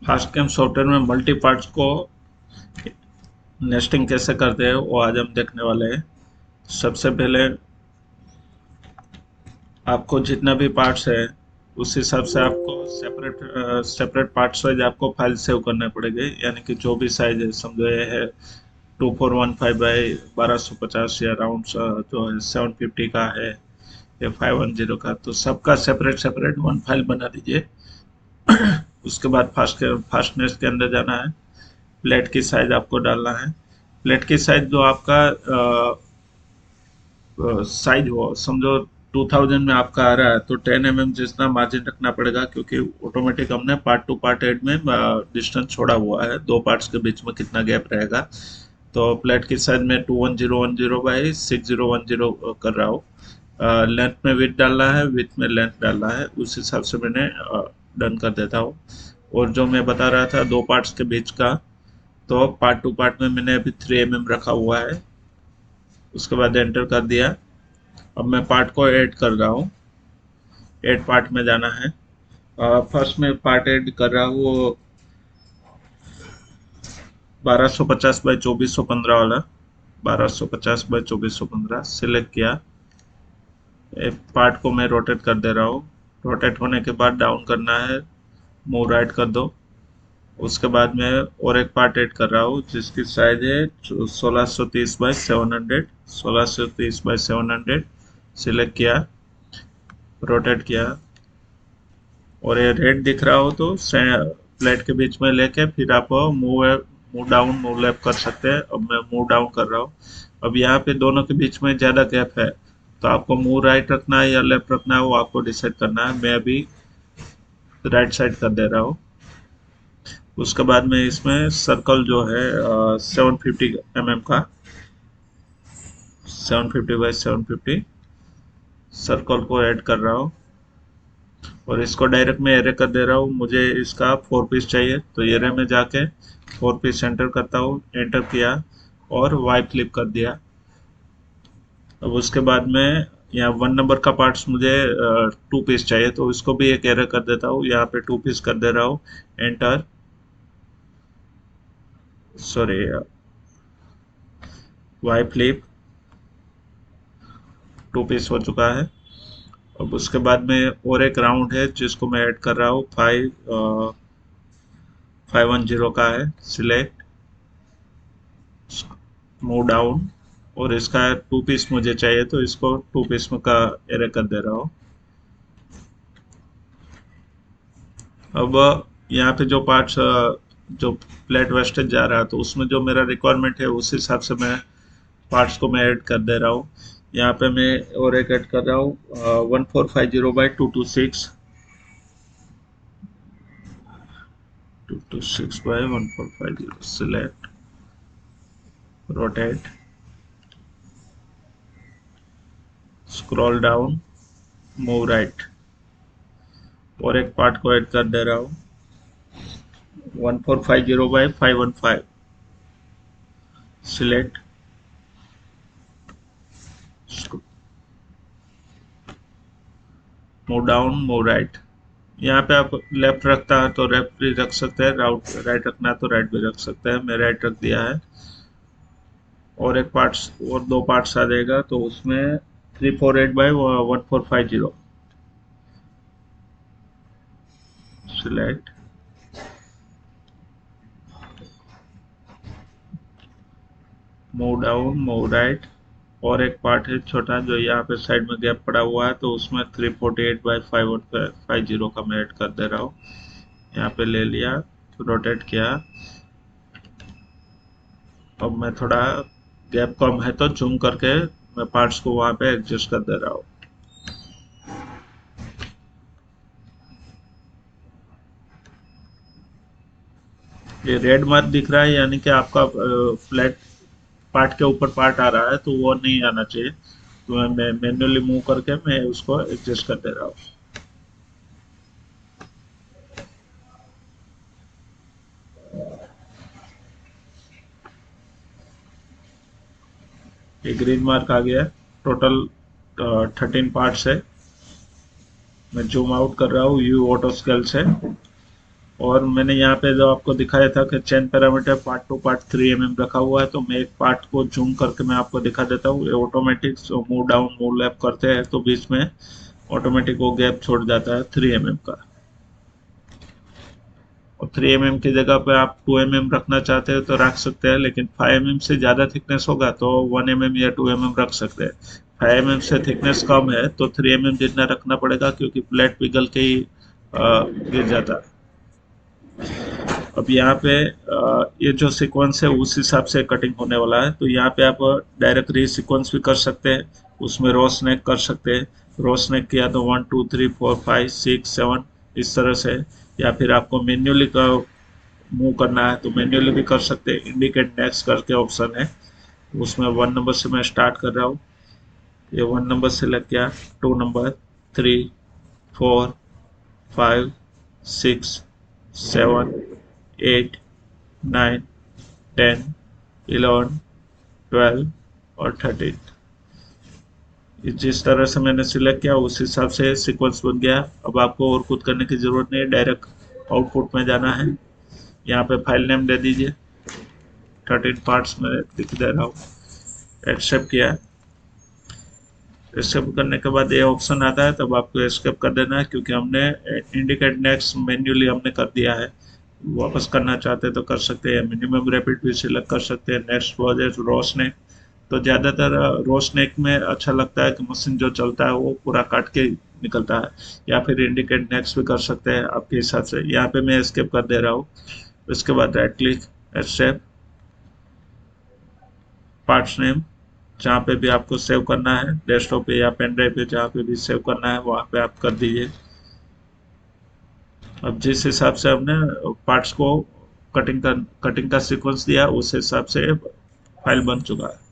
Fast cam software में multi parts को nesting कैसे करते हैं वो आज हम देखने वाले हैं। सबसे पहले आपको जितना भी पार्ट्स है उस हिसाब से आपको सेपरेट सेपरेट पार्ट्स वाइज आपको फाइल सेव करने पड़ेंगे, यानी कि जो भी साइज है, समझो ये है 2415 बाई 1250 या राउंड जो है 750 का है या 510 का, तो सबका सेपरेट सेपरेट वन फाइल बना दीजिए। उसके बाद फास्टनेस के अंदर जाना है, प्लेट की साइज आपको डालना है। प्लेट की साइज जो आपका साइज हो, समझो 2000 में आपका आ रहा है तो 10 mm जितना मार्जिन रखना पड़ेगा, क्योंकि ऑटोमेटिक हमने पार्ट टू पार्ट एड में डिस्टेंस छोड़ा हुआ है, दो पार्ट्स के बीच में कितना गैप रहेगा। तो प्लेट की साइज में 21010 बाई 6010 कर रहा हूँ। लेंथ में विड्थ डालना है, विड्थ में लेंथ डालना है, उस हिसाब से मैंने डन कर देता हूँ। और जो मैं बता रहा था दो पार्ट्स के बीच का, तो पार्ट टू पार्ट में मैंने अभी 3 mm रखा हुआ है। उसके बाद एंटर कर दिया। अब मैं पार्ट को ऐड कर रहा हूँ। ऐड पार्ट में जाना है। फर्स्ट में पार्ट ऐड कर रहा हूँ वो 1250 बाई 2415 वाला। 1250 बाई 2415 सिलेक्ट किया। एक पार्ट को मैं रोटेट कर दे रहा हूँ। रोटेट होने के बाद डाउन करना है, मूव राइट कर दो। उसके बाद मैं और एक पार्ट ऐड कर रहा हूँ जिसकी साइज है 1630 बाई 700। 1630 बाई 700 सिलेक्ट किया, रोटेट किया। और ये रेड दिख रहा हो तो प्लेट के बीच में लेके फिर आप move move down move left कर सकते हैं। अब मैं मूव डाउन कर रहा हूँ। अब यहाँ पे दोनों के बीच में ज़्यादा गैप है, तो आपको मूव राइट रखना है या लेफ्ट रखना है वो आपको डिसाइड करना है। मैं अभी राइट साइड कर दे रहा हूँ। उसके बाद में इसमें सर्कल जो है 750 mm का, 750 बाई 750 सर्कल को ऐड कर रहा हूँ। और इसको डायरेक्ट में एरे कर दे रहा हूँ। मुझे इसका 4 पीस चाहिए, तो एरे में जाके 4 पीस एंटर करता हूँ। एंटर किया और वाई फ्लिप कर दिया। अब उसके बाद में यहाँ 1 नंबर का पार्ट्स मुझे 2 पीस चाहिए, तो इसको भी एक एरे कर देता हूँ। यहाँ पे 2 पीस कर दे रहा हूँ। Enter, sorry, Y flip, 2 piece हो चुका है। अब उसके बाद में और एक राउंड है जिसको मैं ऐड कर रहा हूँ, 510 का है। Select, move down. और इसका 2 पीस मुझे चाहिए, तो इसको 2 पीस में का एरे कर दे रहा हूँ। अब यहाँ पे जो पार्ट्स जो प्लेट वेस्टेज जा रहा है, तो उसमें जो मेरा रिक्वायरमेंट है उस हिसाब से मैं पार्ट्स को मैं ऐड कर दे रहा हूँ। यहाँ पे मैं और एक ऐड कर रहा हूँ 1450 by 226। 226 by 1450 select, rotate, scroll down, move right. और एक पार्ट को ऐड कर दे रहा हूँ 1450 by 515 select, move down, move right. यहाँ पे आप लेफ्ट रखता है तो लेफ्ट भी रख सकते हैं, राइट रखना है तो राइट भी रख सकते हैं। मैं राइट रख दिया है। और एक पार्ट्स और दो पार्ट्स आ जाएगा, तो उसमें 348 by 1450 select, move down, move right. और एक पार्ट है छोटा जो यहाँ पे साइड में गैप पड़ा हुआ है, तो उसमें 348 बाई 5150 का मैं ऐड कर दे रहा हूँ। यहाँ पे ले लिया, रोटेट किया। अब मैं थोड़ा गैप कम है तो जूम करके मैं पार्ट्स को वहां पे एडजस्ट कर दे रहा हूँ। ये रेड मार्क दिख रहा है, यानी कि आपका फ्लैट पार्ट के ऊपर पार्ट आ रहा है, तो वो नहीं आना चाहिए। तो मैं मैन्युअली मूव करके मैं उसको एडजस्ट कर दे रहा हूँ। ये ग्रीन मार्क आ गया। टोटल 13 पार्ट्स है। मैं जूम आउट कर रहा हूँ यू ऑटो स्केल से। और मैंने यहाँ पे जो आपको दिखाया था कि chain parameter part two part 3 mm रखा हुआ है, तो मैं एक पार्ट को जूम करके मैं आपको दिखा देता हूँ। ये automatic move down move left करते हैं तो बीच में ऑटोमेटिक वो गैप छोड़ जाता है 3 mm का। और 3 mm की जगह पे आप 2 mm रखना चाहते हो तो रख सकते हैं, लेकिन 5 mm से ज़्यादा थिकनेस होगा तो 1 mm या 2 mm रख सकते हैं। 5 mm से थिकनेस कम है तो 3 mm जितना रखना पड़ेगा, क्योंकि प्लेट पिघल के ही गिर जाता है। अब यहाँ पे ये जो सीक्वेंस है उस हिसाब से कटिंग होने वाला है, तो यहाँ पे आप डायरेक्ट री सीक्वेंस भी कर सकते हैं, उसमें रो स्नैक कर सकते हैं। रो स्नैक किया तो 1 2 3 4 5 6 7 इस तरह से। या फिर आपको मैन्युअली का मूव करना है तो मैन्युअली भी कर सकते हैं। इंडिकेट नेक्स्ट करके ऑप्शन है, उसमें 1 नंबर से मैं स्टार्ट कर रहा हूँ। ये 1 नंबर से लग गया, 2 नंबर, 3 4 5 6 7 8 9 10 11 12 और 13। जिस तरह से मैंने सिलेक्ट किया उस हिसाब से सीक्वेंस बन गया। अब आपको और कुछ करने की जरूरत नहीं है, डायरेक्ट आउटपुट में जाना है। यहाँ पे फाइल नेम दे दीजिए, 13 पार्ट्स में लिख दे रहा हूँ। एक्सेप्ट किया। एक्सेप्ट करने के बाद ये ऑप्शन आता है, तब आपको एस्केप कर देना है, क्योंकि हमने इंडिकेट नेक्स्ट मैन्युअली हमने कर दिया है। वापस करना चाहते तो कर सकते हैं। मिनिमम रैपिड भी सिलेक्ट कर सकते हैं। नेक्स्ट प्रोजेक्ट रो स्नैक, तो ज़्यादातर रो स्नैक में अच्छा लगता है कि मशीन जो चलता है वो पूरा काट के निकलता है। या फिर इंडिकेट नेक्स्ट भी कर सकते हैं आपके हिसाब से। यहाँ पे मैं एस्केप कर दे रहा हूँ। उसके बाद right click, accept, parts name, जहाँ पे भी आपको सेव करना है, डेस्कटॉप पे या पेन ड्राइव पे, जहाँ पे भी सेव करना है वहाँ पे आप कर दीजिए। अब जिस हिसाब से हमने पार्ट्स को कटिंग का सीक्वेंस दिया उस हिसाब से फाइल बन चुका है।